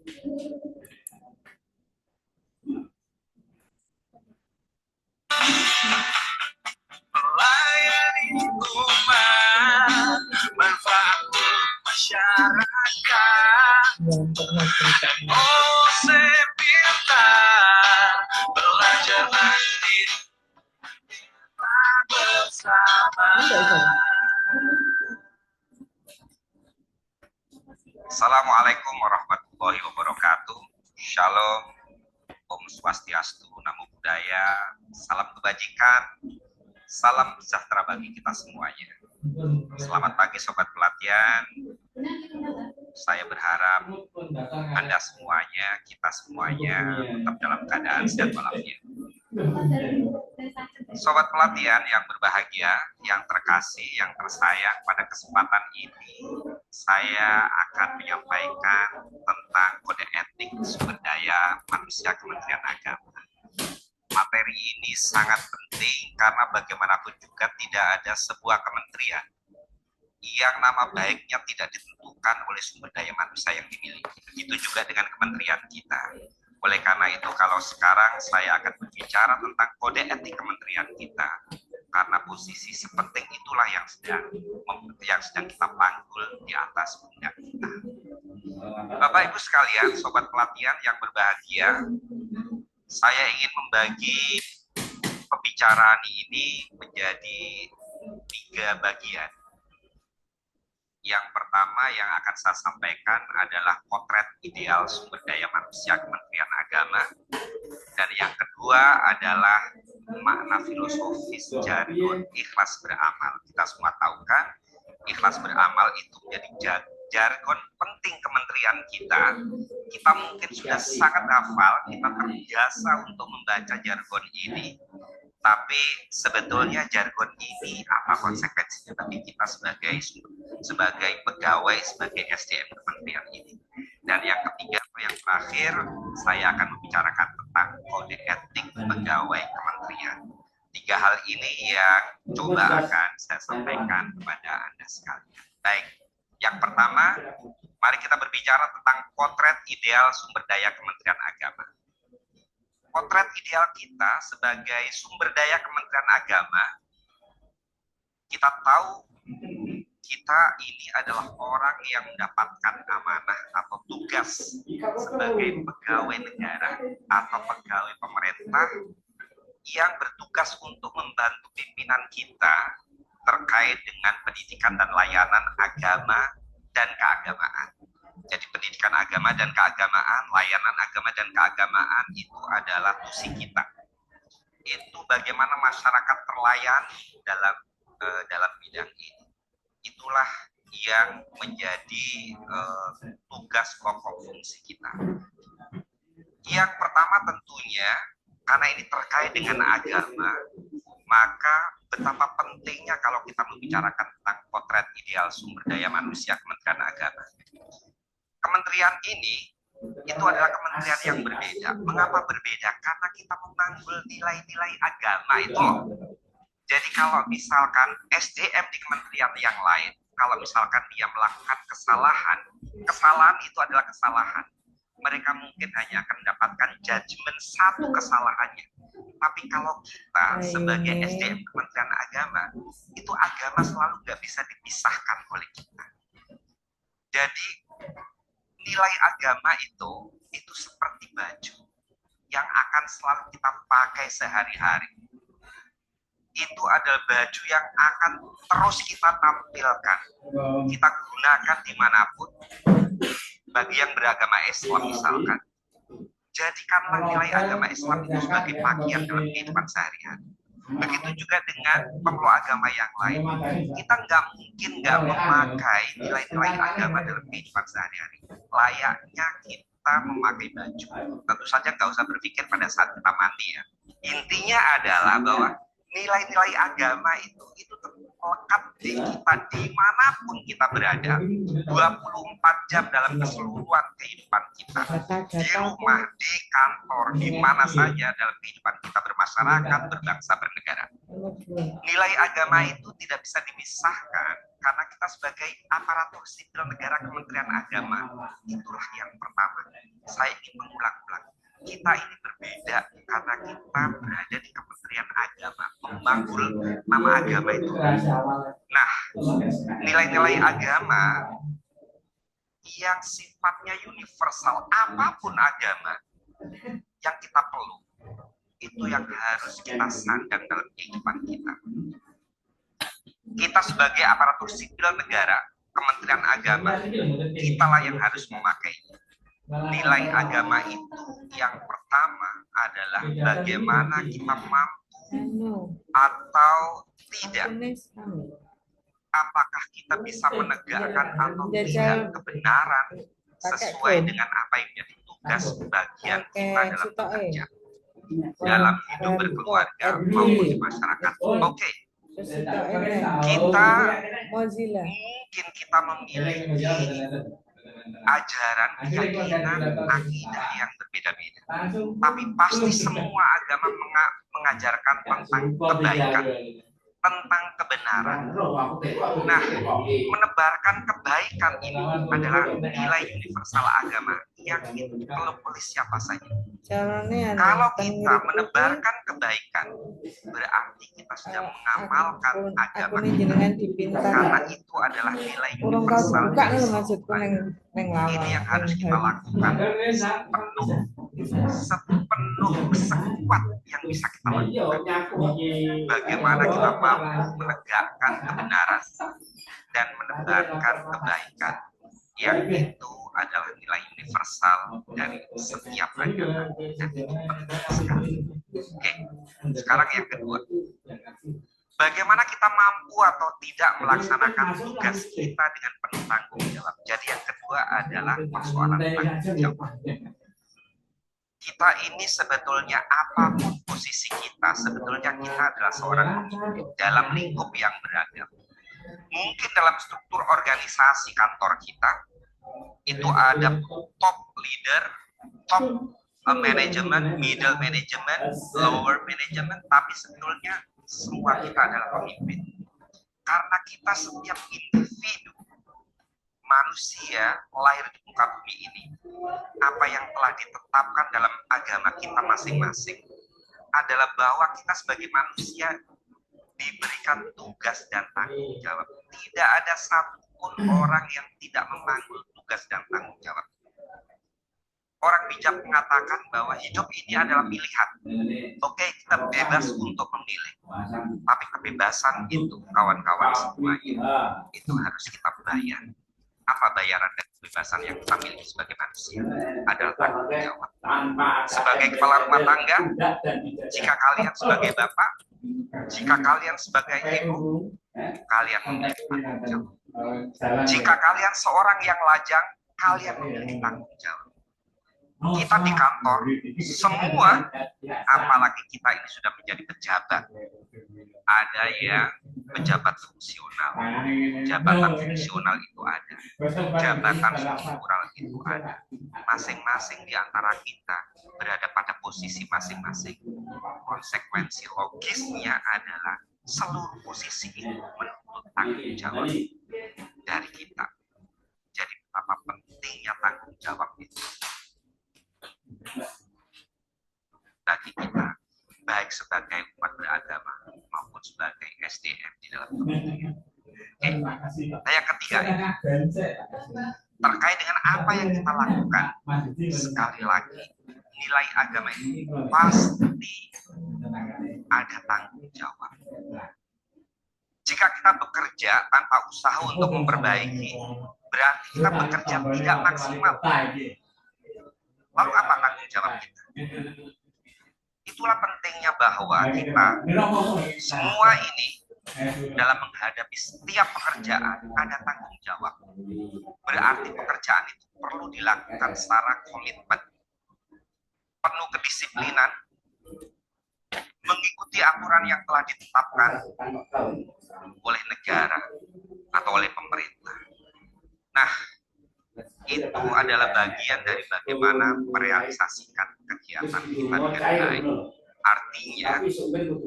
Melayani umat, manfaat masyarakat. Oh, sepintar, belajar mandiri bersama. Assalamualaikum warahmatullahi wabarakatuh. Shalom, Om Swastiastu, Namo Buddhaya, salam kebajikan, salam sejahtera bagi kita semuanya. Selamat pagi Sobat Pelatihan. Saya berharap Anda semuanya, kita semuanya tetap dalam keadaan sehat walafiat. Sobat Pelatihan yang berbahagia, yang terkasih, yang tersayang, pada kesempatan ini saya akan menyampaikan tentang kode etik sumber daya manusia Kementerian Agama. Materi ini sangat penting karena bagaimanapun juga tidak ada sebuah kementerian yang nama baiknya tidak ditentukan oleh sumber daya manusia yang dimiliki. Begitu juga dengan kementerian kita. Oleh karena itu, kalau sekarang saya akan berbicara tentang kode etik kementerian kita, karena posisi sepenting itulah yang sedang kita panggul di atas pundak kita. Bapak Ibu sekalian, Sobat Pelatihan yang berbahagia, saya ingin membagi pembicaraan ini menjadi 3 bagian. Yang pertama yang akan saya sampaikan adalah potret ideal sumber daya manusia Kementerian Agama. Dan yang kedua adalah makna filosofis jargon ikhlas beramal. Kita semua tahu kan, ikhlas beramal itu menjadi jargon penting kementerian kita. Kita mungkin sudah sangat hafal, kita terbiasa untuk membaca jargon ini. Tapi sebetulnya jargon ini apa konsekuensinya bagi kita sebagai pegawai, sebagai SDM kementerian ini. Dan yang ketiga atau yang terakhir, saya akan membicarakan tentang kode etik pegawai kementerian. 3 hal ini yang coba akan saya sampaikan kepada Anda sekalian. Baik, yang pertama, mari kita berbicara tentang potret ideal sumber daya Kementerian Agama. Potret ideal kita sebagai sumber daya Kementerian Agama, kita tahu kita ini adalah orang yang mendapatkan amanah atau tugas sebagai pegawai negara atau pegawai pemerintah yang bertugas untuk membantu pimpinan kita terkait dengan pendidikan dan layanan agama dan keagamaan. Jadi pendidikan agama dan keagamaan, layanan agama dan keagamaan itu adalah tusi kita. Itu bagaimana masyarakat terlayani dalam bidang ini. Itulah yang menjadi tugas pokok fungsi kita. Yang pertama tentunya, karena ini terkait dengan agama, maka betapa pentingnya kalau kita membicarakan tentang potret ideal sumber daya manusia Kementerian Agama. Kementerian ini itu adalah kementerian yang berbeda. Mengapa berbeda? Karena kita memanggul nilai-nilai agama itu loh. Jadi kalau misalkan SDM di kementerian yang lain, kalau misalkan dia melakukan kesalahan itu adalah kesalahan. Mereka mungkin hanya akan mendapatkan judgement satu kesalahannya. Tapi kalau kita sebagai SDM Kementerian Agama, itu agama selalu nggak bisa dipisahkan oleh kita. Jadi nilai agama itu seperti baju yang akan selalu kita pakai sehari-hari. Itu adalah baju yang akan terus kita tampilkan, kita gunakan dimanapun. Bagi yang beragama Islam misalkan, jadikanlah nilai agama Islam itu sebagai pakaian dalam kehidupan sehari-hari. Begitu juga dengan pemeluk agama yang lain. Kita nggak mungkin nggak memakai nilai-nilai agama dalam kehidupan sehari-hari. Layaknya kita memakai baju. Tentu saja nggak usah berpikir pada saat kita mandi ya. Intinya adalah bahwa nilai-nilai agama itu melekat di kita dimanapun kita berada, 24 jam dalam keseluruhan kehidupan kita, di rumah, di kantor, di mana saja dalam kehidupan kita bermasyarakat, berbangsa, bernegara. Nilai agama itu tidak bisa dipisahkan karena kita sebagai aparatur sipil negara Kementerian Agama, itulah yang pertama. Saya ingin mengulang-ulang, kita ini berbeda karena kita berada di Kementerian Agama, memanggul nama agama itu. Nah, nilai-nilai agama yang sifatnya universal, apapun agama yang kita peluk, itu yang harus kita sandang dalam kehidupan kita. Kita sebagai aparatur sipil negara, Kementerian Agama, kitalah yang harus memakainya. Nilai agama itu yang pertama adalah bagaimana kita mampu atau tidak, apakah kita bisa menegakkan atau tidak kebenaran sesuai dengan apa yang menjadi tugas bagian kita dalam bekerja, dalam hidup berkeluarga maupun di masyarakat. Oke, kita mungkin kita memiliki ajaran, keyakinan, akidah yang berbeda-beda. Tapi pasti semua agama mengajarkan tentang kebaikan, tentang kebenaran. Nah, menebarkan kebaikan ini adalah nilai universal agama yang dipenuhi siapa saja. Kalau kita menebarkan kebaikan, berarti kita sudah mengamalkan agama kita. Karena itu adalah nilai universal. Ini yang harus kita lakukan sepenuh sekuat yang bisa kita lakukan. Bagaimana kita mampu menegakkan kebenaran dan menebarkan kebaikan, yang itu adalah nilai universal dari setiap agama, dan itu penting sekali. Oke, sekarang yang kedua, bagaimana kita mampu atau tidak melaksanakan tugas kita dengan penuh tanggung jawab. Jadi yang kedua adalah persoalan tanggung jawab. Kita ini sebetulnya apapun posisi kita, sebetulnya kita adalah seorang pemimpin dalam lingkup yang beragam. Mungkin dalam struktur organisasi kantor kita, itu ada top leader, top management, middle management, lower management, tapi sebetulnya semua kita adalah pemimpin. Karena kita setiap individu manusia lahir di muka bumi ini, apa yang telah ditetapkan dalam agama kita masing-masing adalah bahwa kita sebagai manusia diberikan tugas dan tanggung jawab. Tidak ada satupun orang yang tidak memanggul tugas dan tanggung jawab. Orang bijak mengatakan bahwa hidup ini adalah pilihan. Oke, kita bebas untuk memilih. Tapi kebebasan itu, kawan-kawan semuanya, itu harus kita bayar. Apa bayaran dan kebebasan yang kita miliki sebagai manusia? Adalah tanggung jawab. Sebagai kepala rumah tangga, jika kalian sebagai bapak, jika kalian sebagai ibu, kalian memiliki tanggung jawab. Jika kalian seorang yang lajang, kalian memiliki tanggung jawab. Kita di kantor, semua, apalagi kita ini sudah menjadi pejabat, ada yang pejabat fungsional, jabatan fungsional itu ada, jabatan struktural itu ada. Masing-masing di antara kita berada pada posisi masing-masing. Konsekuensi logisnya adalah seluruh posisi itu menuntut tanggung jawab dari kita. Jadi betapa pentingnya tanggung jawab itu bagi kita, baik sebagai umat beragama maupun sebagai SDM di dalam kementerian. Oke. Nah, yang ketiga ini terkait dengan apa yang kita lakukan. Sekali lagi, nilai agama ini pasti ada tanggung jawab. Jika kita bekerja tanpa usaha untuk memperbaiki, berarti kita bekerja tidak maksimal. Lalu apa tanggung jawab kita? Itulah pentingnya bahwa kita semua ini dalam menghadapi setiap pekerjaan ada tanggung jawab. Berarti pekerjaan itu perlu dilakukan secara komitmen, penuh kedisiplinan, mengikuti aturan yang telah ditetapkan oleh negara atau oleh pemerintah. Nah, itu adalah bagian dari bagaimana merealisasikan kegiatan kita dengan baik. Artinya,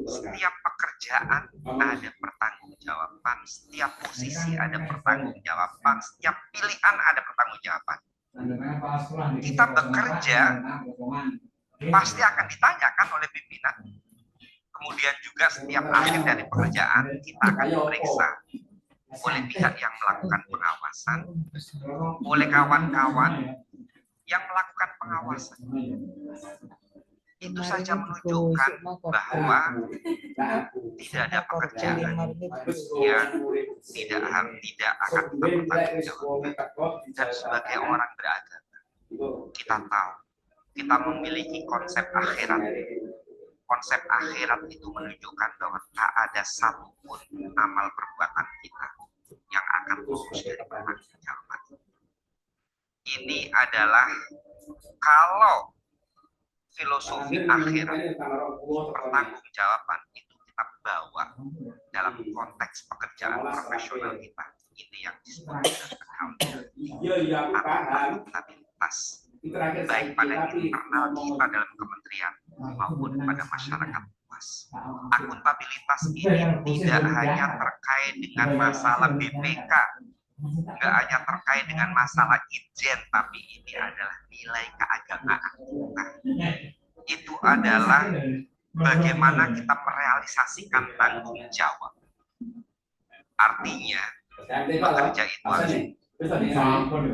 setiap pekerjaan ada pertanggungjawaban, setiap posisi ada pertanggungjawaban, setiap pilihan ada pertanggungjawaban. Kita bekerja pasti akan ditanyakan oleh pimpinan. Kemudian juga setiap akhir dari pekerjaan kita akan diperiksa oleh pihak yang melakukan pengawasan, oleh kawan-kawan yang melakukan pengawasan. Itu saja menunjukkan bahwa tidak ada pekerjaan yang tidak akan kita bertanggungjawabkan. Dan sebagai orang beragama, kita tahu, kita memiliki konsep akhirat. Konsep akhirat itu menunjukkan bahwa tak ada satupun amal perbuatan kita yang akan lulus dari pertanggungjawaban. Ini adalah kalau filosofi akhirat, pertanggungjawaban itu kita bawa dalam konteks pekerjaan profesional kita. Ini yang disebut dengan akuntabilitas, baik pada internal kita dalam kementerian maupun pada masyarakat luas. Akuntabilitas ini tidak hanya terkait dengan masalah BPK, nggak hanya terkait dengan masalah ijen, tapi ini adalah nilai keagamaan kita. Itu adalah bagaimana kita merealisasikan tanggung jawab. Artinya, bekerja itu harus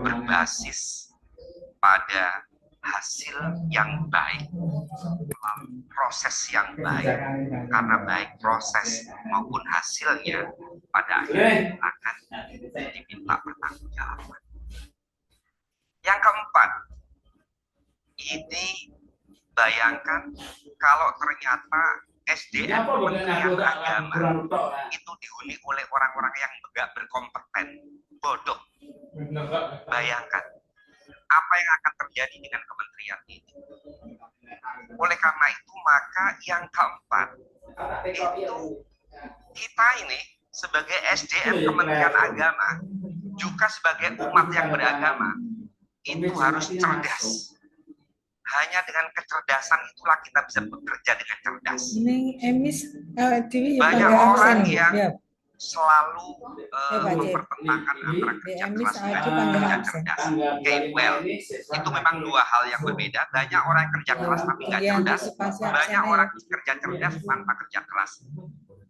berbasis pada hasil yang baik, proses yang baik, karena baik proses maupun hasilnya pada akhirnya akan diminta pertanggungjawaban. Yang keempat, ini bayangkan kalau ternyata SDM Kementerian Agama itu dihuni oleh orang-orang yang nggak berkompeten, bodoh. Bayangkan apa yang akan terjadi dengan kementerian ini. Oleh karena itu, maka yang keempat, itu kita ini sebagai SDM Kementerian Agama, juga sebagai umat yang beragama, itu harus cerdas. Hanya dengan kecerdasan itulah kita bisa bekerja dengan cerdas. Banyak orang yang selalu mempertentangkan antara kerja keras dengan kerja cerdas. Okay, well, itu memang dua hal yang berbeda. Banyak orang yang kerja keras tapi nggak cerdas. Banyak orang kerja cerdas tanpa kerja keras.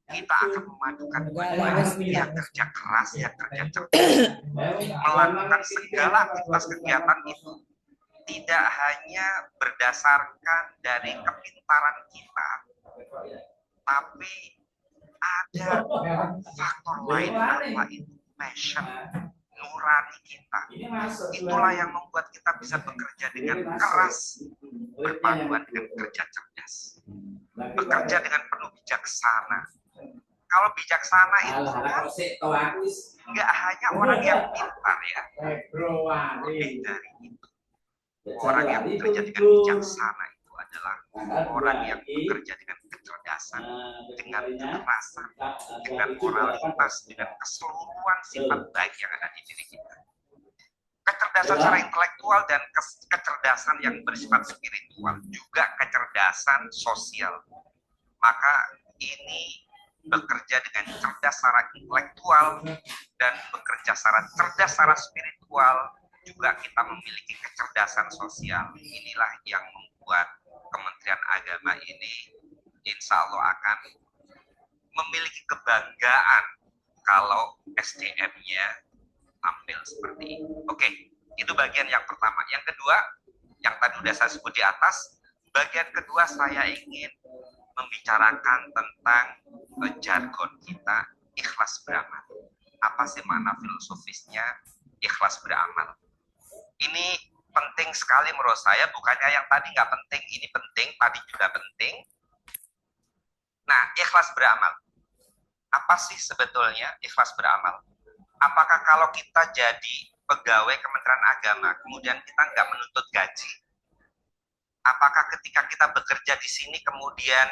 Kita akan memadukan yang kerja keras, yang kerja cerdas, melakukan segala aktivitas kegiatan itu tidak hanya berdasarkan dari kepintaran kita, tapi ada faktor lain, apa itu passion, nurani kita. Itulah yang membuat kita bisa bekerja dengan keras berpaduan dengan kerja cerdas, bekerja dengan penuh bijaksana. Kalau bijaksana itu kan nggak hanya orang yang pintar ya, lebih dari itu. Orang yang bekerja dengan bijaksana itu adalah orang yang bekerja dengan kecerdasan, dengan kekerasan, dengan moralitas, dengan keseluruhan sifat baik yang ada di diri kita. Kecerdasan secara intelektual dan kecerdasan yang bersifat spiritual, juga kecerdasan sosial. Maka ini bekerja dengan cerdas secara intelektual dan bekerja secara cerdas secara spiritual, juga kita memiliki kecerdasan sosial. Inilah yang membuat Kementerian Agama ini insya Allah akan memiliki kebanggaan kalau SDM-nya tampil seperti ini. Oke, itu bagian yang pertama. Yang kedua, yang tadi sudah saya sebut di atas, bagian kedua saya ingin membicarakan tentang jargon kita, ikhlas beramal. Apa sih makna filosofisnya ikhlas beramal? Ini penting sekali menurut saya, bukannya yang tadi nggak penting, ini penting, tadi juga penting. Nah, ikhlas beramal. Apa sih sebetulnya ikhlas beramal? Apakah kalau kita jadi pegawai Kementerian Agama, kemudian kita nggak menuntut gaji? Apakah ketika kita bekerja di sini kemudian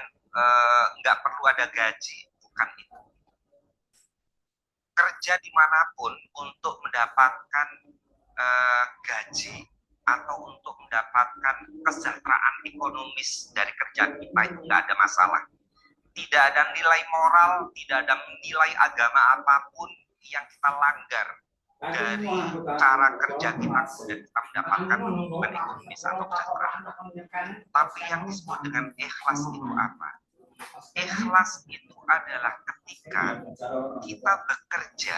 nggak perlu ada gaji, bukan itu. Kerja dimanapun untuk mendapatkan gaji atau untuk mendapatkan kesejahteraan ekonomis dari kerjaan kita itu nggak ada masalah. Tidak ada nilai moral, tidak ada nilai agama apapun yang kita langgar dari cara kerja kita kemudian kita mendapatkan hubungan ekonomis atau kesejahteraan. Tapi yang disebut dengan ikhlas itu apa? Ikhlas itu adalah ketika kita bekerja,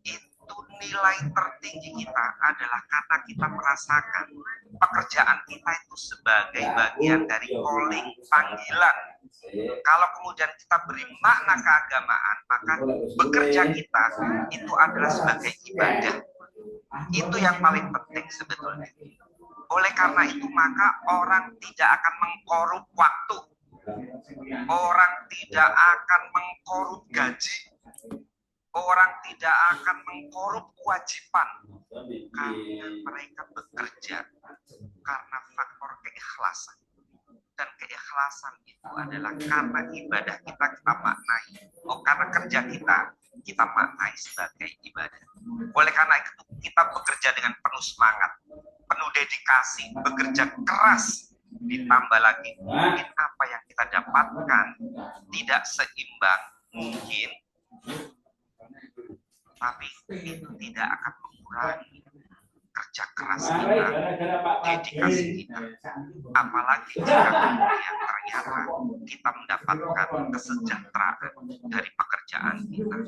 itu nilai tertinggi kita adalah karena kita merasakan pekerjaan kita itu sebagai bagian dari calling, panggilan. Kalau kemudian kita beri makna keagamaan, maka bekerja kita itu adalah sebagai ibadah. Itu yang paling penting sebetulnya. Oleh karena itu, maka orang tidak akan mengkorup waktu. Orang tidak akan mengkorup gaji. Orang tidak akan mengkorup kewajiban. Karena mereka bekerja karena faktor keikhlasan. Dan keikhlasan itu adalah karena ibadah kita maknai. Karena kerja kita maknai sebagai ibadah. Oleh karena itu kita bekerja dengan penuh semangat, penuh dedikasi, bekerja keras. Ditambah lagi mungkin apa yang kita dapatkan tidak seimbang mungkin, tapi itu tidak akan mengurangi kerja keras kita, dedikasi kita. Apalagi jika kemudian ternyata kita mendapatkan kesejahteraan dari pekerjaan kita,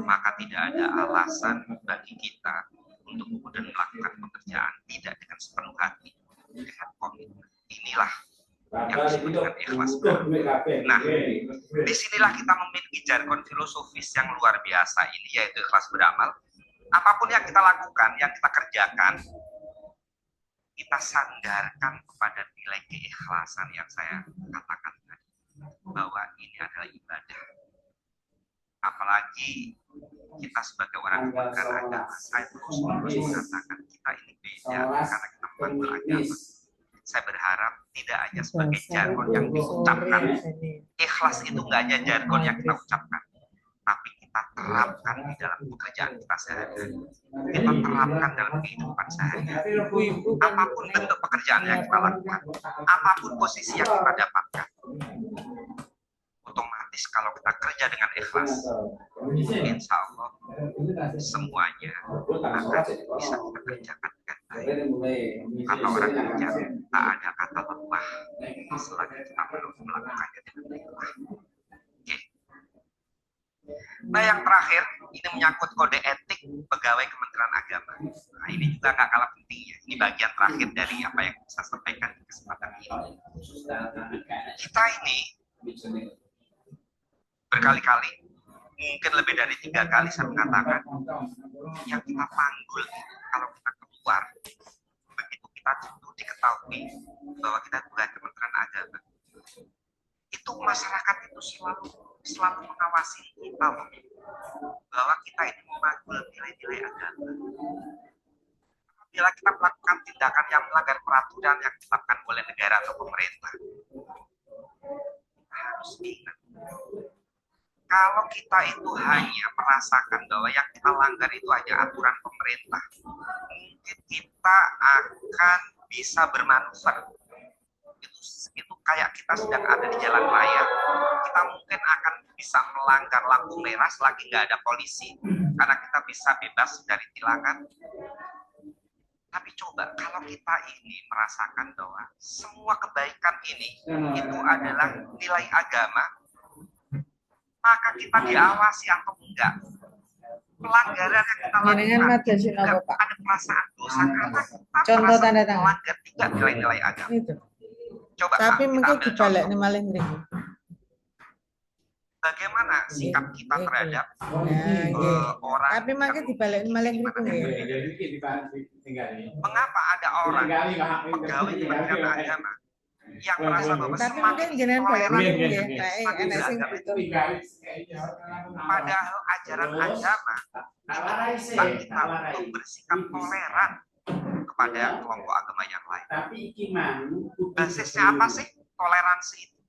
maka tidak ada alasan bagi kita untuk kemudian melakukan pekerjaan tidak dengan sepenuh hati, dengan komitmen. Inilah yang disebut dengan ikhlas. Nah, disinilah kita memiliki jargon filosofis yang luar biasa ini, yaitu ikhlas beramal. Apapun yang kita lakukan, yang kita kerjakan, kita sandarkan kepada nilai keikhlasan yang saya katakan tadi, bahwa ini adalah ibadah. Apalagi kita sebagai orang yang beragama, saya terus mengatakan kita ini beda karena kita bukan beragama. Saya berharap tidak hanya sebagai jargon yang diucapkan. Ikhlas itu nggak hanya jargon yang kita ucapkan, tapi kita terapkan di dalam pekerjaan kita sehari-hari. Kita terapkan dalam kehidupan sehari-hari. Apapun bentuk pekerjaan yang kita lakukan, apapun posisi yang kita dapatkan, otomatis kalau kita kerja dengan ikhlas, insya Allah semuanya akan bisa kita kerjakan dengan baik. Kata orang kerja, tak ada kata lelah selagi kita melakukannya dengan ikhlas. Oke. Nah, yang terakhir ini menyangkut kode etik pegawai Kementerian Agama. Nah, ini juga nggak kalah pentingnya. Ini bagian terakhir dari apa yang saya sampaikan di kesempatan ini. Kita ini berkali-kali, mungkin lebih dari 3 kali saya mengatakan, yang kita panggul kalau kita keluar, begitu kita diketahui bahwa kita bukan Kementerian Agama, itu masyarakat itu selalu mengawasi kita, bahwa kita ini memanggul nilai-nilai agama. Bila kita melakukan tindakan yang melanggar peraturan yang ditetapkan oleh negara atau pemerintah, kita harus ingat, kalau kita itu hanya merasakan bahwa yang kita langgar itu hanya aturan pemerintah, mungkin kita akan bisa bermanuver. Itu kayak kita sedang ada di jalan raya, kita mungkin akan bisa melanggar lampu merah selagi nggak ada polisi, karena kita bisa bebas dari tilangan. Tapi coba kalau kita ini merasakan bahwa semua kebaikan ini itu adalah nilai agama, maka kita diawasi atau enggak. Pelanggaran yang kita lakukan juga ada perasaan dosa karena kita merasa melanggar juga nilai-nilai agama. Coba tapi mungkin dibalik nih maling nih. Bagaimana sikap kita terhadap orang? Tapi mungkin dibalik nih maling nih. Mengapa ada orang pegawai Kementerian Agama yang merasa bahwa tapi mungkin jenengan toleran padahal ajaran agama meminta kita untuk bersikap toleran kepada kelompok agama yang lain. Basisnya apa sih toleransi itu?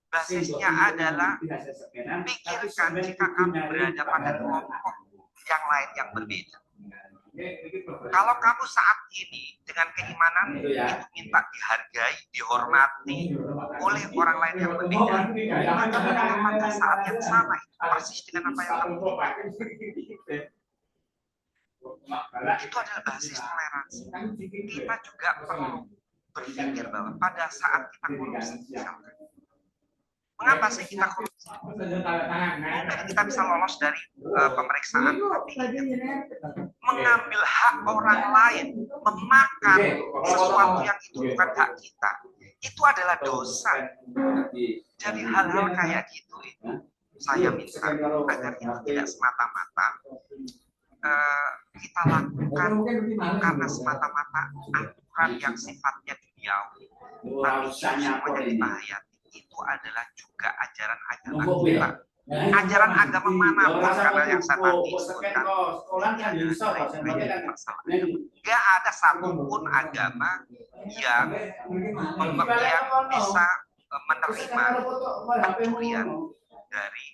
Basisnya adalah pikirkan jika kamu berada pada kelompok yang lain yang berbeda. Kalau kamu saat ini dengan keimanan itu minta dihargai, dihormati oleh orang lain yang berbeda, maka pada saat yang sama itu persis dengan apa yang kamu itu adalah basis toleransi. Kita juga perlu berpikir bahwa pada saat kita korupsi, misalkan, mengapa sih kita korupsi? Mungkin kita bisa lolos dari pemeriksaan, tapi mengambil hak orang lain, memakan sesuatu yang itu bukan hak kita, itu adalah dosa. Jadi hal-hal kayak gitu itu saya minta agar itu tidak semata-mata kita lakukan karena semata-mata aturan yang sifatnya duniawi, tapi semuanya kita hayati itu adalah juga ajaran agama kita. Ajaran agama manapun, karena yang saya tadi sebutkan nggak ada satupun agama yang bisa menerima pencurian dari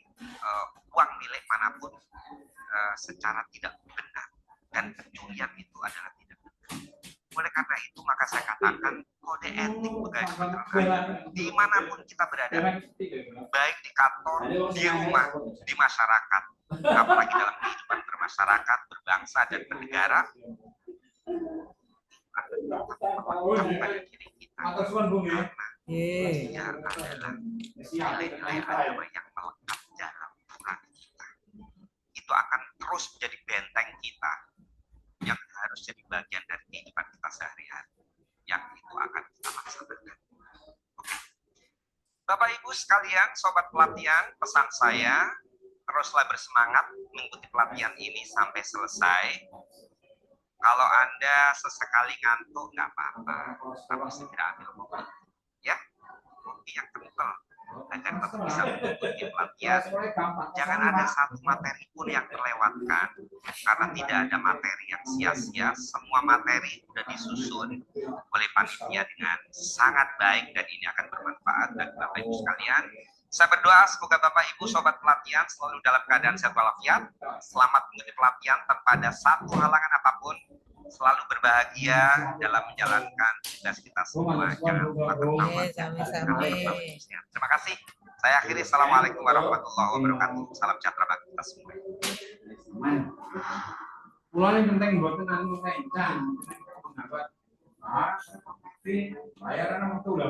uang milik manapun secara tidak benar, dan pencurian itu adalah tidak benar. Oleh karena itu maka saya katakan kode etik pegawai negeri dimanapun kita berada, baik di kantor, di rumah, di masyarakat, apalagi dalam kehidupan bermasyarakat, berbangsa dan bernegara, kepada diri kita karena dia adalah nilai-nilai agama yang melekat dalam nurani kita. Itu akan terus menjadi benteng kita yang harus jadi bagian dari kehidupan kita sehari-hari, yang itu akan kita laksanakan. Oke. Bapak Ibu sekalian, sobat pelatihan, pesan saya teruslah bersemangat mengikuti pelatihan ini sampai selesai. Kalau Anda sesekali ngantuk nggak apa-apa, tapi segera ambil kopi, ya, kopi yang kental agar tetap bisa mengikuti pelatihan. Jangan ada satu materi pun yang terlewatkan, karena tidak ada materi yang sia-sia. Semua materi sudah disusun oleh panitia dengan sangat baik, dan ini akan bermanfaat bagi Bapak Ibu sekalian. Saya berdoa semoga Bapak Ibu sobat pelatihan selalu dalam keadaan sehat walafiat, selamat mengikuti pelatihan tanpa ada satu halangan apapun, selalu berbahagia dalam menjalankan tugas kita semua. Jangan lupa tertawa. Terima kasih. Saya akhiri. Assalamualaikum warahmatullahi wabarakatuh. Salam sejahtera bagi kita semua. Pulau yang penting buat anu kan, bayaran waktu udah